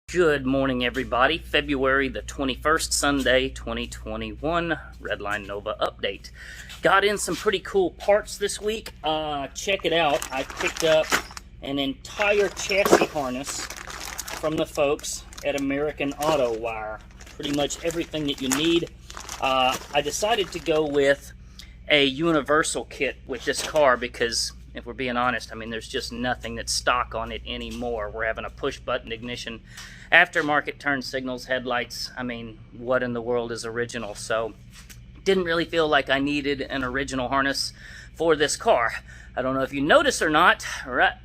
Good morning, everybody. February the 21st, Sunday, 2021, Redline Nova update. Got in some pretty cool parts this week. Check it out. I picked up an entire chassis harness from the folks at American Auto Wire. Pretty much everything that you need. I decided to go with a universal kit with this car because, if we're being honest, I mean, there's just nothing that's stock on it anymore. We're having a push-button ignition, aftermarket turn signals, headlights. I mean, what in the world is original? So, didn't really feel like I needed an original harness for this car. I don't know if you notice or not, right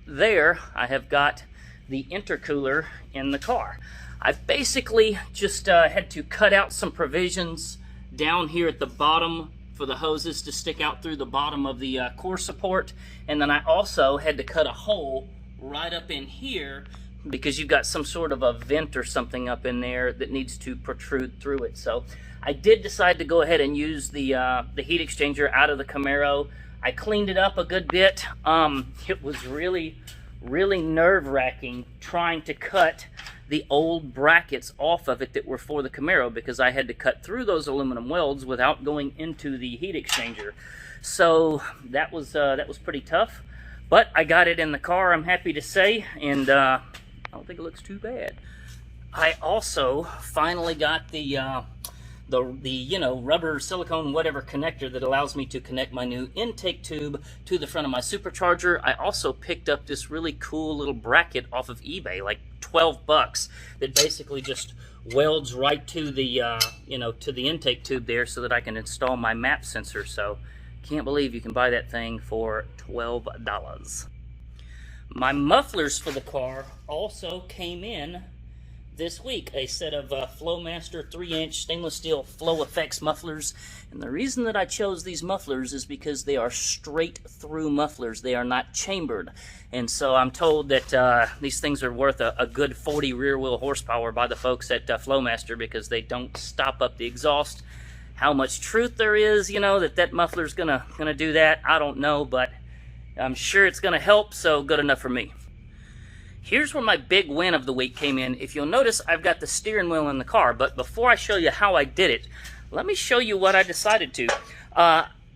there, I have got the intercooler in the car. I basically just had to cut out some provisions down here at the bottom for the hoses to stick out through the bottom of the core support, and then I also had to cut a hole right up in here because you've got some sort of a vent or something up in there that needs to protrude through it. So I did decide to go ahead and use the heat exchanger out of the Camaro. I cleaned it up a good bit. It was really nerve-wracking trying to cut the old brackets off of it that were for the Camaro, because I had to cut through those aluminum welds without going into the heat exchanger. So that was pretty tough, but I got it in the car, I'm happy to say, and I don't think it looks too bad. I also finally got the rubber silicone whatever connector that allows me to connect my new intake tube to the front of my supercharger. I also picked up this really cool little bracket off of eBay, like 12 bucks, that basically just welds right to the to the intake tube there so that I can install my map sensor. So can't believe you can buy that thing for $12. My mufflers for the car also came in this week, a set of Flowmaster 3-inch stainless steel flow effects mufflers. And the reason that I chose these mufflers is because they are straight through mufflers. They are not chambered. And so I'm told that these things are worth a good 40 rear wheel horsepower by the folks at Flowmaster, because they don't stop up the exhaust. How much truth there is, that muffler's gonna do that, I don't know, but I'm sure it's gonna help, so good enough for me. Here's where my big win of the week came in. If you'll notice, I've got the steering wheel in the car, but before I show you how I did it, let me show you what I decided to.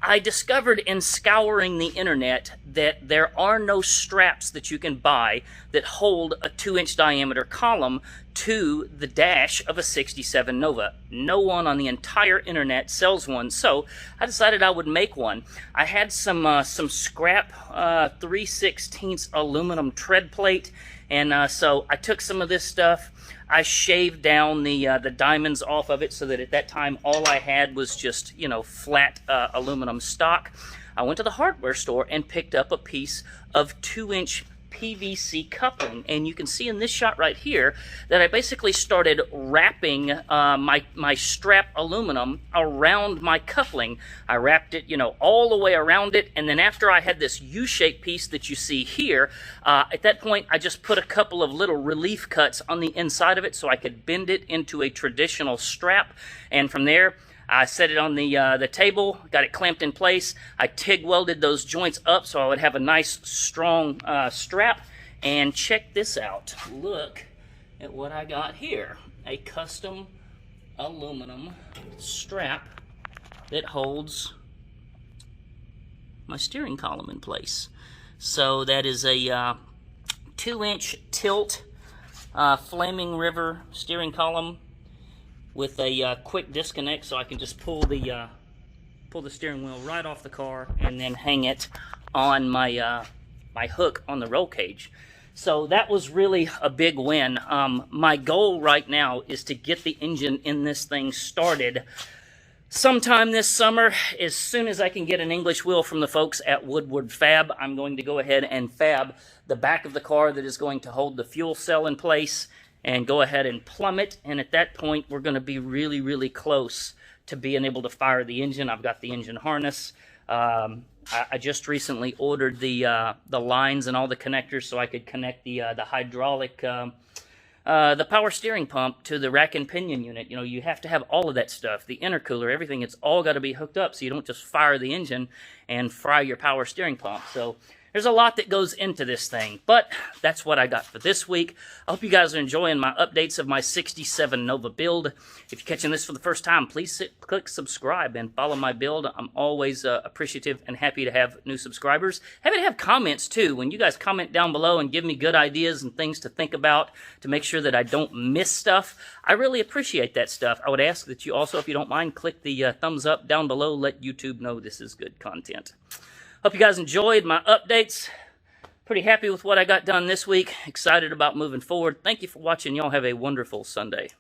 I discovered in scouring the internet that there are no straps that you can buy that hold a 2-inch diameter column to the dash of a 67 Nova. No one on the entire internet sells one, so I decided I would make one. I had some scrap 3/16 aluminum tread plate, and so I took some of this stuff. I shaved down the diamonds off of it so that at that time all I had was just, flat aluminum stock. I went to the hardware store and picked up a piece of 2-inch PVC coupling, and you can see in this shot right here that I basically started wrapping my strap aluminum around my coupling. I wrapped it, all the way around it, and then after I had this U-shaped piece that you see here, at that point I just put a couple of little relief cuts on the inside of it so I could bend it into a traditional strap, and from there I set it on the table, got it clamped in place. I TIG welded those joints up so I would have a nice strong strap. And check this out. Look at what I got here. A custom aluminum strap that holds my steering column in place. So that is a 2-inch tilt Flaming River steering column with a quick disconnect, so I can just pull the steering wheel right off the car and then hang it on my my hook on the roll cage. So that was really a big win. My goal right now is to get the engine in this thing started sometime this summer. As soon as I can get an English wheel from the folks at Woodward Fab, I'm going to go ahead and fab the back of the car that is going to hold the fuel cell in place and go ahead and plumb it, and at that point we're going to be really close to being able to fire the engine. I've got the engine harness. I just recently ordered the lines and all the connectors so I could connect the hydraulic the power steering pump to the rack and pinion unit. You have to have all of that stuff, the intercooler, everything. It's all got to be hooked up so you don't just fire the engine and fry your power steering pump. So There's a lot that goes into this thing, but that's what I got for this week. I hope you guys are enjoying my updates of my 67 Nova build. If you're catching this for the first time, please click subscribe and follow my build. I'm always appreciative and happy to have new subscribers. Happy to have comments, too. When you guys comment down below and give me good ideas and things to think about to make sure that I don't miss stuff, I really appreciate that stuff. I would ask that you also, if you don't mind, click the thumbs up down below. Let YouTube know this is good content. Hope you guys enjoyed my updates. Pretty happy with what I got done this week. Excited about moving forward. Thank you for watching. Y'all have a wonderful Sunday.